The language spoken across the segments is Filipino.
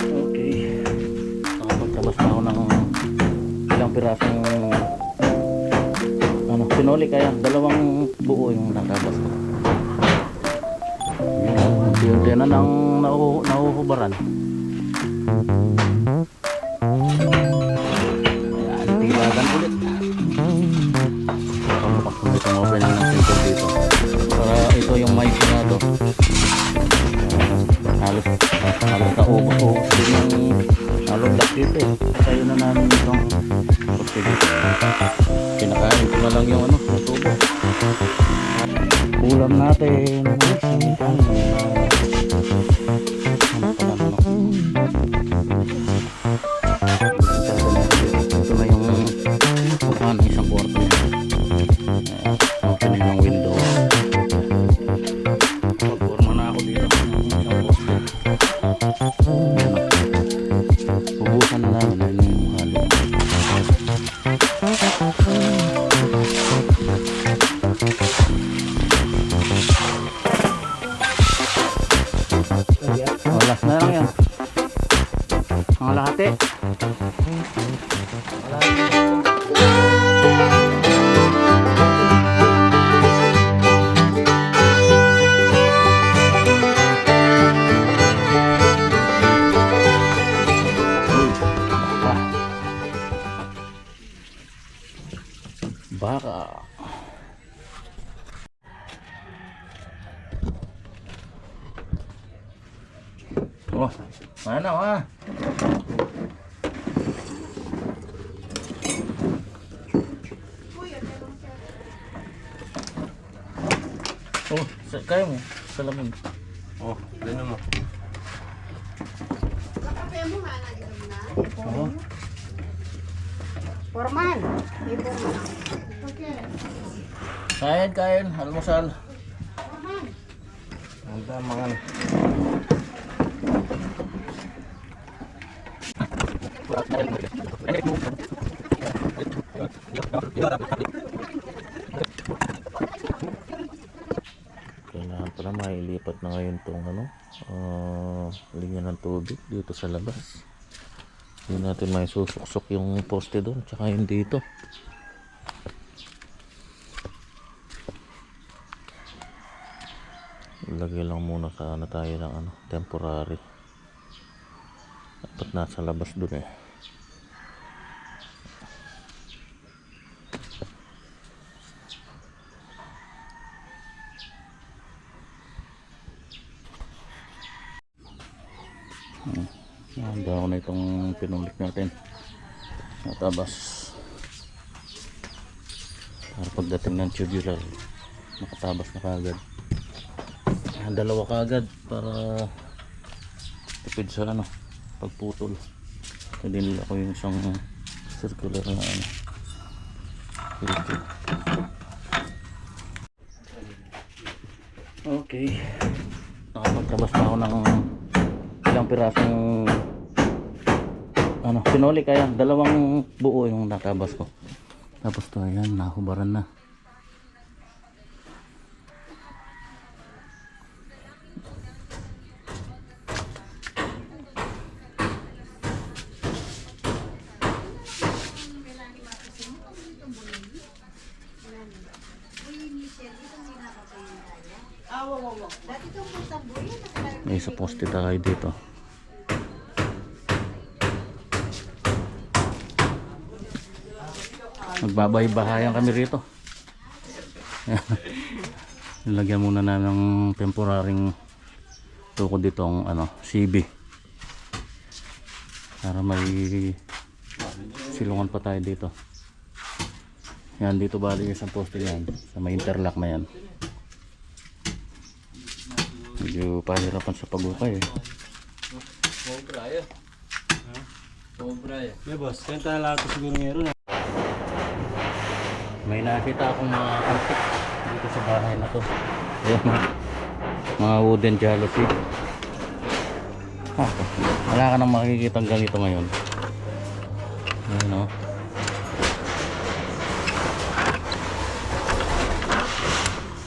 Okay. Nakapagtabas na ako ng ilang pirasong sinoli, kaya dalawang buo yung natabas ko. Unti-unti na nang nahuhubaran. Ayan, tibagan ulit. Bukas ko itong opening ng pinto dito para ito yung may sinado. Halos naubos din yung nalugdak dito eh. Kaya na namin itong kinakain ko na lang yung tubo. Ulam natin sinigang ito na yung kukuhan ng isang kwarto opening ng window. Pagporma na ako dito ng isang poste. Pubusan na namin na yung halo. Last na lang yan. Ang lahati. Baka. Oh, mana ha? Oh, kaya mo, salamin. Oh, ganun mo. Kape mo nga na dito na. Oh. Forman. Forman. Okay. Kain, almusal. Forman. Anda mangan. Kailangan pala mailipat na ngayon itong linya ng tubig dito sa labas. Hindi natin may susuksok yung poste doon tsaka yung dito. Ilagay lang muna sana tayo ng temporary. Dapat nasa labas doon eh. Handa ko na itong pinulik natin natabas para pagdating ng tubular makatabas na kagad. Dalawa kagad para tipid sa pagputol. Pwede nila ko yung isang circular na filter. Okay, nakapagtabas na ako ng ilang pirasong sinoli, kaya dalawang buo yung natabas ko. Tapos to, ayan, nahubaran na. May isa poste tayo dito. Magbabahay-bahayan kami rito. Nilagyan muna na ng temporaring tukod dito ang CB para may silungan pa tayo dito. Yan, dito bali isang poste yan sa may interlock na yan. Medyo pahirapan sa pagukay eh. Ya boss, kanta lahat siguro meron. May nakita akong mga antik dito sa bahay na to. Ayan, mga wooden jealousy. Wala ka nang makikita ganito ngayon. Ayan o.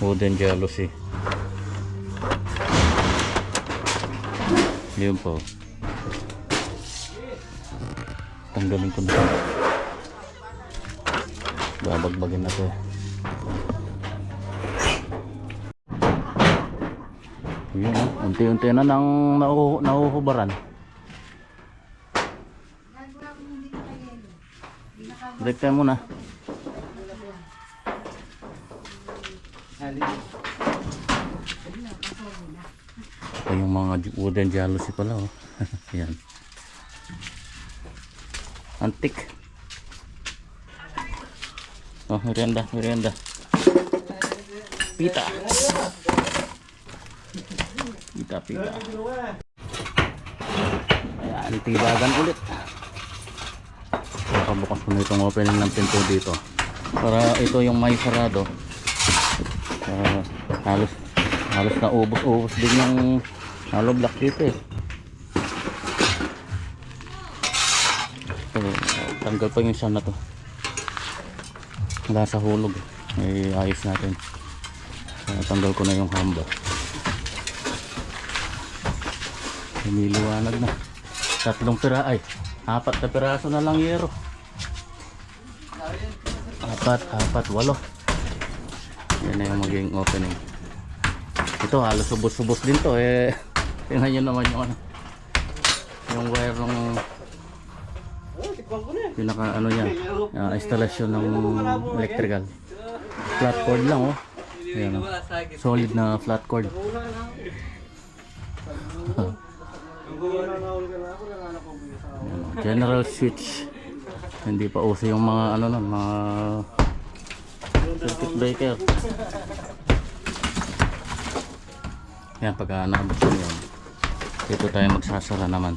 Wooden jealousy. Yun po. Tanggalin ko na. Babagbagin na to eh. Yun, unti-unti na nang nauhubaran. Break time muna. Ito yung mga wooden jealousy pala oh. Ayan. Antik. Oh, merienda. Pita. Ayan, tibagan ulit. Nakabukas ko na itong opening ng pinto dito. Para ito yung may sarado. Halos na ubos din yung hollow block dito eh. So, tanggal pa yung isa na to. Wala sa hulog eh. Ayos natin. Tanggal ko na yung hamba. Lumiliwanag na. 4 piraso na lang yero. 8. Yan na yung magiging opening. Ito halos subos-subos din to eh. Tingnan nyo naman yung ano, yung wire ng pinaka ano yan, instalasyon ng electrical. Flat cord lang oh. Ayan, oh. Solid na flat cord. General switch. Hindi pa uso yung mga ano nun, mga circuit breaker. Yan, pagka naabot ko yun, dito tayo magsasara naman.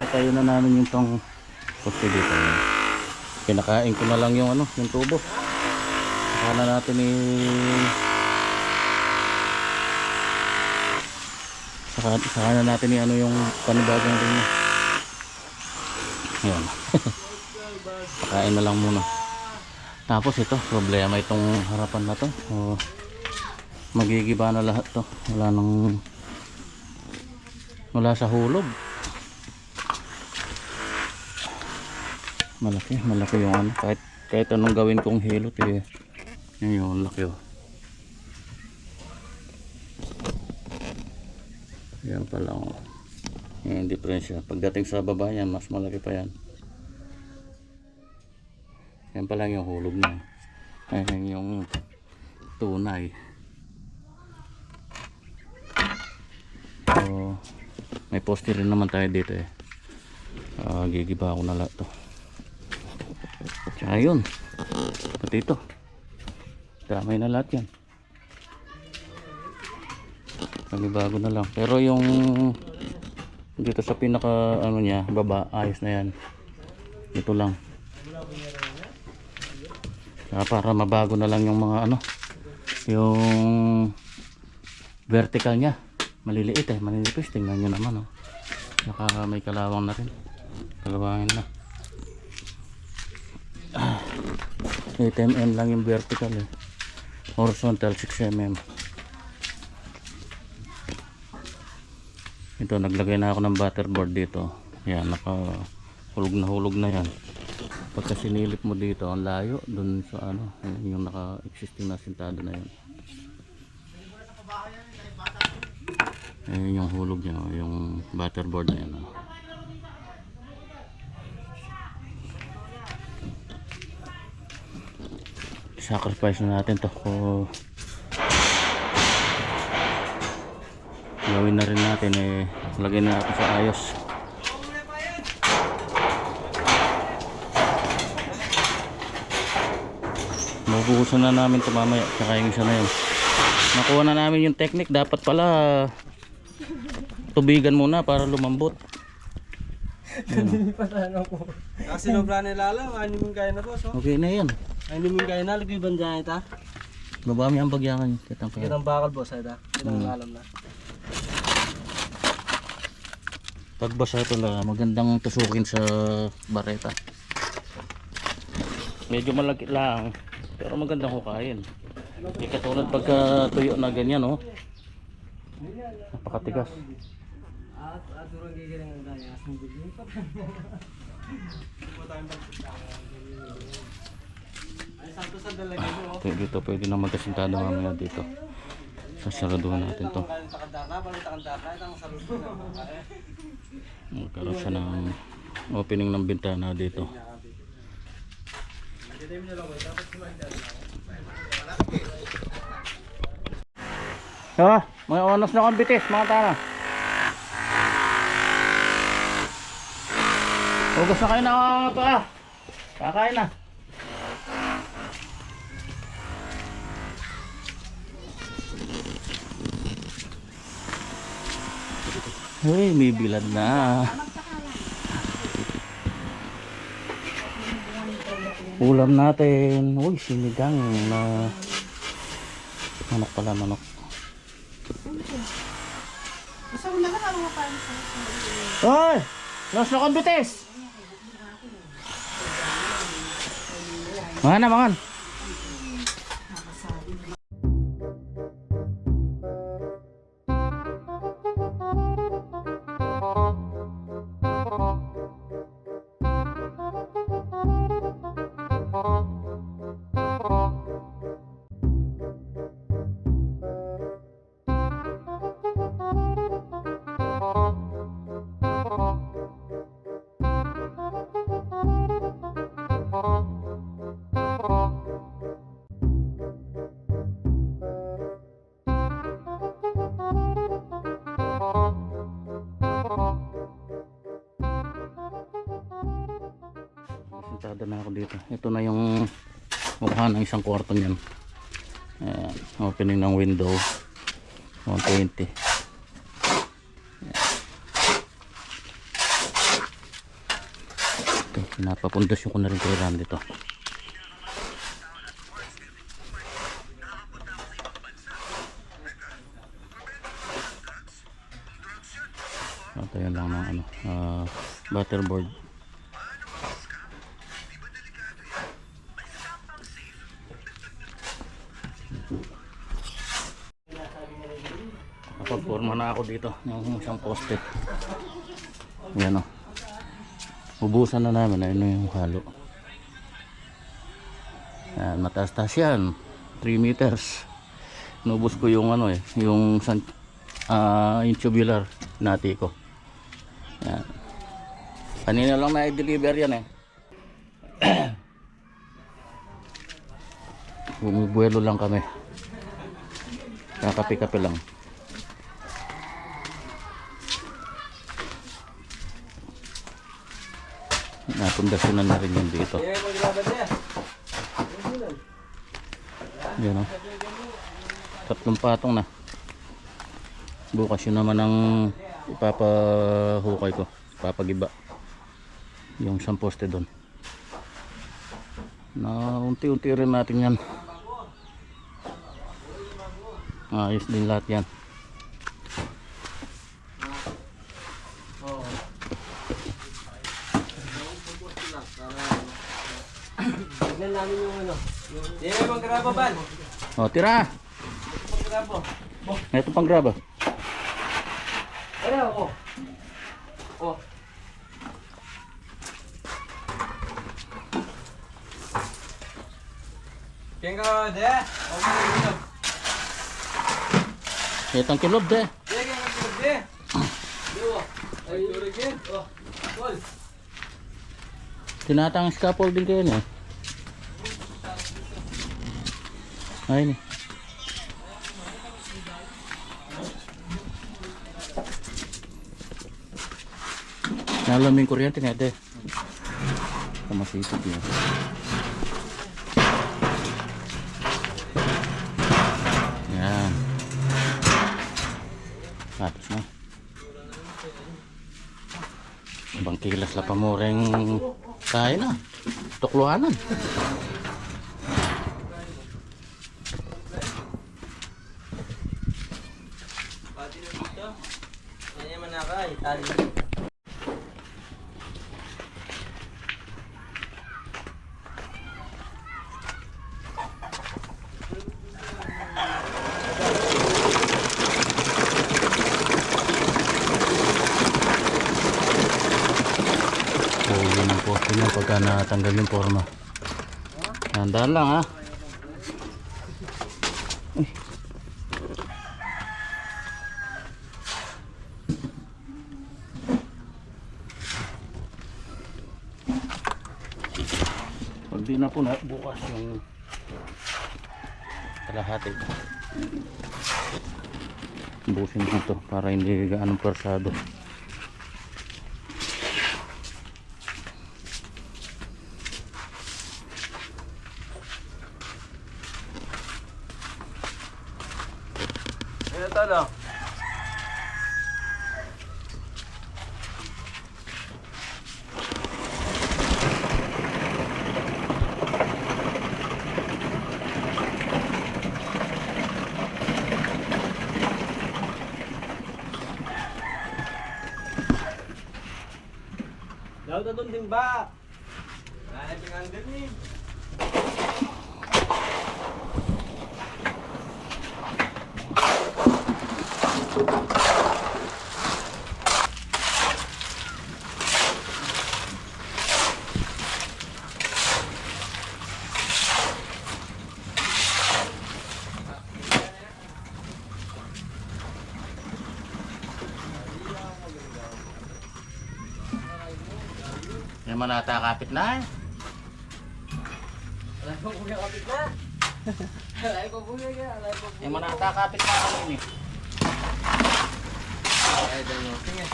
Tayo na namin yung tong poste dito. Kinakain ko na lang yung ano, yung tubo. Saka na natin saka na natin ano yung panibagong rin niya. Ayan. Pakain na lang muna. Tapos ito, problema itong harapan na to. Magigiba na lahat to. Wala sa hulog. Malaki yung ano. Kahit anong gawin kong hilot eh. Yan yung laki oh. Yan pala oh. Yung diferensya. Pagdating sa baba yan, mas malaki pa yan. Yan pala yung hulog na. Ayan yung tunay. So, may poste rin naman tayo dito eh. Gigiba ako na lahat to. Tsaka yun, pati ito damay na lahat yan. Bago na lang, pero yung dito sa pinaka ano niya, baba, ayos na yan. Ito lang para mabago na lang yung mga ano, yung vertical nya maliliit eh, maninipis. Tingnan nyo naman oh. Naka may kalawang na rin, kalawangin na. 8 mm lang yung vertical eh. Horizontal 6 mm. Ito, naglagay na ako ng butterboard dito. Yan, hulog na yan. Pagka sinilip mo dito, ang layo dun sa ano, yung naka-existing na sintado na yan. Ayun yung hulog niya, yung butterboard na yan. Sacrifice na natin to. Gawin na rin natin eh, lagay na natin sa ayos. Mabuhusan na namin ito mamaya. Tsaka yung isa na yun, nakuha na namin yung technique. Dapat pala tubigan muna para lumambot. Kasi nobra nilala, ano yung kaya na boss? Okay na yan. Ano yung kaya na, lagi bandyan ita? Babami ang bagyangan. Kitang kaya. Kitang bakal boss ita. Kitang alam na. Pag basa pala, magandang tusukin sa bareta. Medyo malaki lang, pero magandang hukayin. Hindi katulad pagka tuyo na ganyan, oh. Napakatigas. Ay, sakto sa dalagay mo. Dito pwede na magkasintado mamaya dito. Sasaraduhan natin to. Magkaroon siya ng opening ng bintana dito. May onas na kang bitis, mga tana. Hugas na kayo na pa. Kakain na. Hey, may bilad na. Ulam natin. Uy, sinigang na manok pala, manok. Gusto mo na ka mga paano sa Hoy! Los na kang bitis! Mangan na, mangan. Sentada na ako dito. Ito na yung mukha ng isang kwarto niyan. Ayan, opening ng window 120. Ito, pinapapundasyon ko na rin kay Ram dito. Ito yan lang ng ano, butterboard. Nakapagporma na ako dito yung isang poste. Yan o. Ubusan na namin. Ayun yung halo. Yan, mataas-taas yan. 3 meters. Nubos ko yung ano eh. Yung tubular nati ko. Yan. Kanina lang na i-deliver yan eh. Bumibuelo lang kami. Kakapi-kapi lang. Napundasyonan na rin yun dito. Yan o. 3 patong na. Bukas yun naman ang ipapahukay ko. Ipapagiba. Yung isang poste doon. Na unti-unti rin natin yan. Ayos din lahat yan. Tignan namin yung ano. Hindi may mag-graba ban. O, tira! Mag-graba. Ito pang graba. Ano ako? Oh. Kaya ka de. Okay. Itong kilob de. Kaya ka de. Yo. Ay, again. Oh. Call. Tinatang scaffolding kayo niya. Ayun eh. Nalaming kuryente nga de. Kamasipag yun. Yan. Tapos na. Ibang kilas la pamoreng kaya na. Tukluhanan. Pati na dito. Kanya man na ka. Itali. ng poste niyan pagka natanggal yung forma. Tandaan lang ha. Uy. Pag di na po na bukas yung kalahati, busin dito para hindi gaanong persado. Ito lang. Daw na doon din ba? Kaya pinanggal ni. Yung manata kapit na eh. Alay po buhay kapit na. Alay po buhay ka. Alay po buhay. Yung manata kapit na kami ni. Ay, dano. Sige.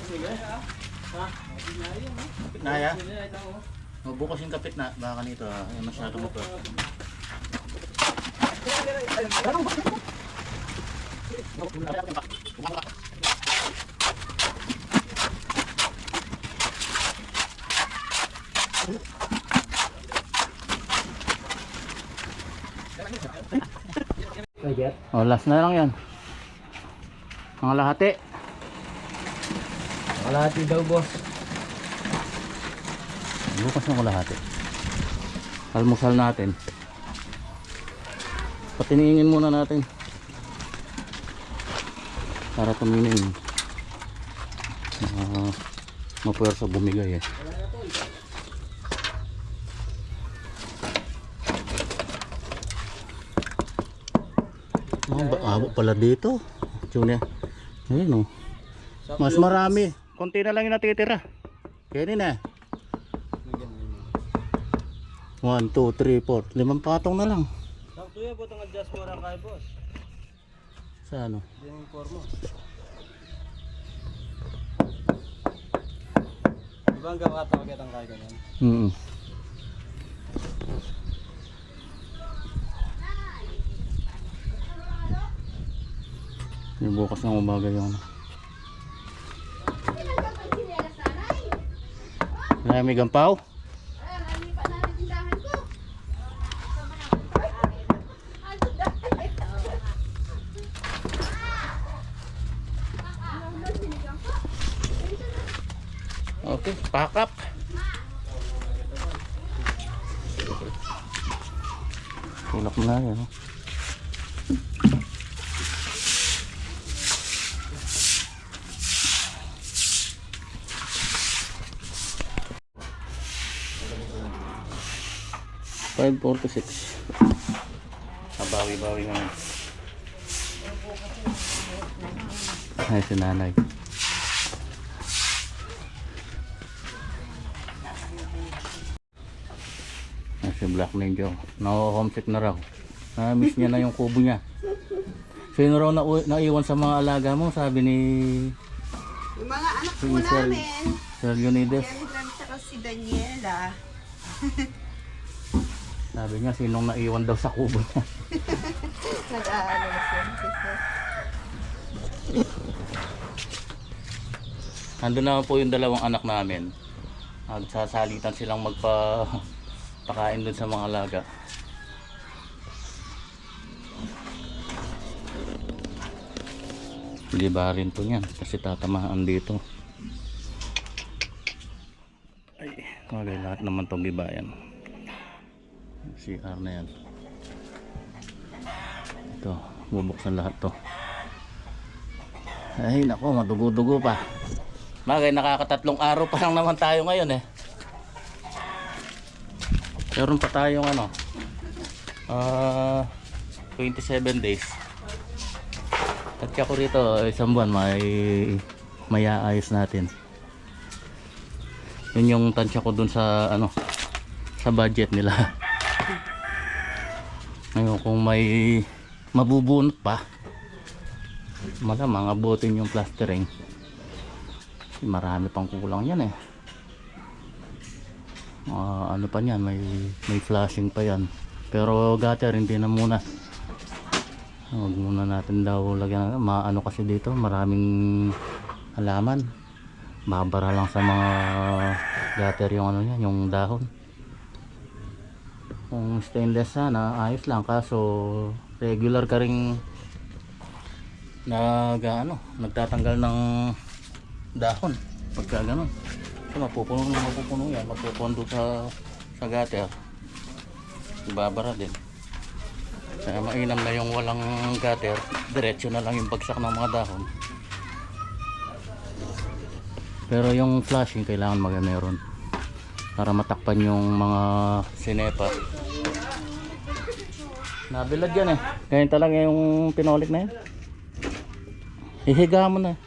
Sige. Ha? Kapit na ya. Mabukas yung kapit na. Baka nito ah. Ay, masyado mo to. Oh, last na lang yan. Mga lahati. Kalahati daw, boss. Bukas ng kalahati. Almusal natin. Patiningin muna natin para tumingin mapuwersa bumigay eh. Abo pala dito. Tune. Ayun oh. Mas marami. Konti na lang yung natitira. Kaya na. 1, 2, 3, 4. 5 patong na lang. Sakto yan, butang adjust mo lang kay boss. Sa ano? Yung forma. Di ba hanggang katawagit ang kaya ganyan? Yung bukas ng umaga yung may gampaw. Okay, pack up. Tulak mo na yan. Oh. $5.46. Bawi-bawi naman. Ay, si nanay. Si Black Ninja na-homesick na raw. Na-miss niya na yung kubo niya. Sino raw naiwan sa mga alaga mo? Sabi ni Yung mga anak si po Sir namin. Leonidas. Yan tsaka si Daniela. Sabi niya sinong naiwan daw sa kubo niya. Nag-aalala siya. Nandun naman po yung dalawang anak namin. Nagsasalitan silang pakain dun sa mga alaga. Libarin po niyan kasi tatamaan dito. Ay, bagay lahat naman itong libayan. CR na yan. Ito, bubuksan lahat to. Ay nako, madugo-dugo pa. Bagay, nakakatatlong araw pa lang naman tayo ngayon eh. Meron pa tayong 27 days. At ako rito, isang buwan may aayos natin. Yun yung tansya ko dun sa sa budget nila. Ngayon kung may mabubunot pa, malamang abutin yung plastering. Marami pang kulang yan eh. Ano pa yan, may flashing pa yan. Pero gutter hindi na muna. Huwag muna natin daw lagyan. Maano kasi dito, maraming halaman. Babara lang sa mga gutter yung yan, yung dahon. Kung stainless sana, ayos lang. Kaso regular ka ring nagtatanggal ng dahon pagka gano'n. So mapupuno yan, mapupundo sa gutter. Ibabara din. Kaya mainam na yung walang gutter, diretso na lang yung bagsak ng mga dahon. Pero yung flashing kailangan meron para matakpan yung mga sinepa. Nabilad yan eh. Ganyan talaga yung pinolik na yan. Hihiga mo na.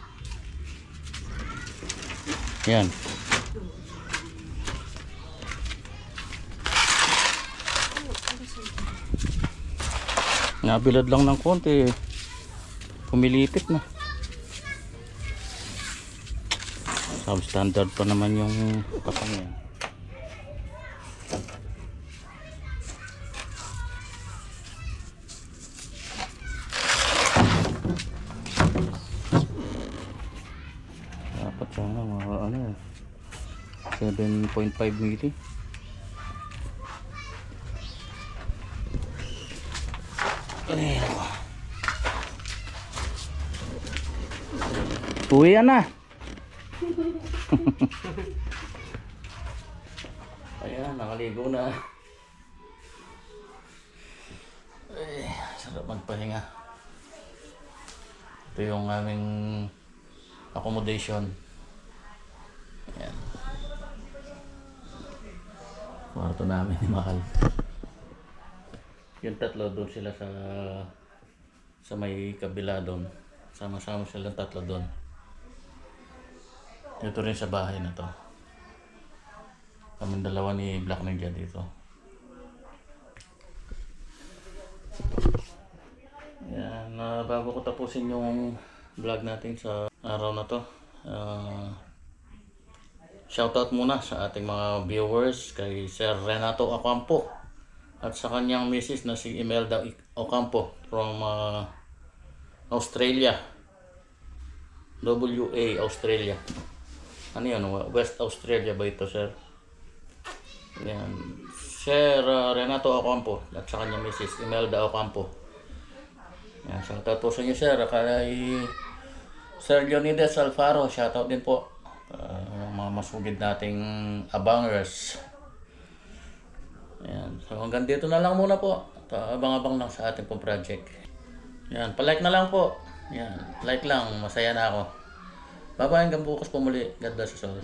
Yan. Nabilad lang ng konti. Pumilipit na. Substandard pa naman yung patang yan. Dapat sana mga 7.5 mili. Uwi na. Ayan, nakaligo na. Ay, sarap magpahinga. Ito yung aming accommodation. Ayan. Kwarto namin ni Mahal. Yung tatlo doon sila sa may kabila doon. Sama-sama silang tatlo doon. Dito rin sa bahay na to. Kaming dalawa ni Black Ninja dito. Yan, bago ko tapusin yung vlog natin sa araw na to, shoutout muna sa ating mga viewers, kay Sir Renato Ocampo at sa kanyang misis na si Imelda Ocampo from Australia, WA, Australia. Ano yun? West Australia ba ito, sir? Yan. Sir Renato Ocampo at sa kanyang misis Imelda Ocampo. Yan, shoutout po sa inyo, sir. Kay Sir Leonidas Alfaro, shoutout din po. Mga masugid nating abangers. Yan. So hanggang dito na lang muna po. Abang-abang lang sa ating pong project. Yan, palike na lang po. Yan, like lang, masaya na ako. Bye-bye, hanggang bukas po muli. God bless us all.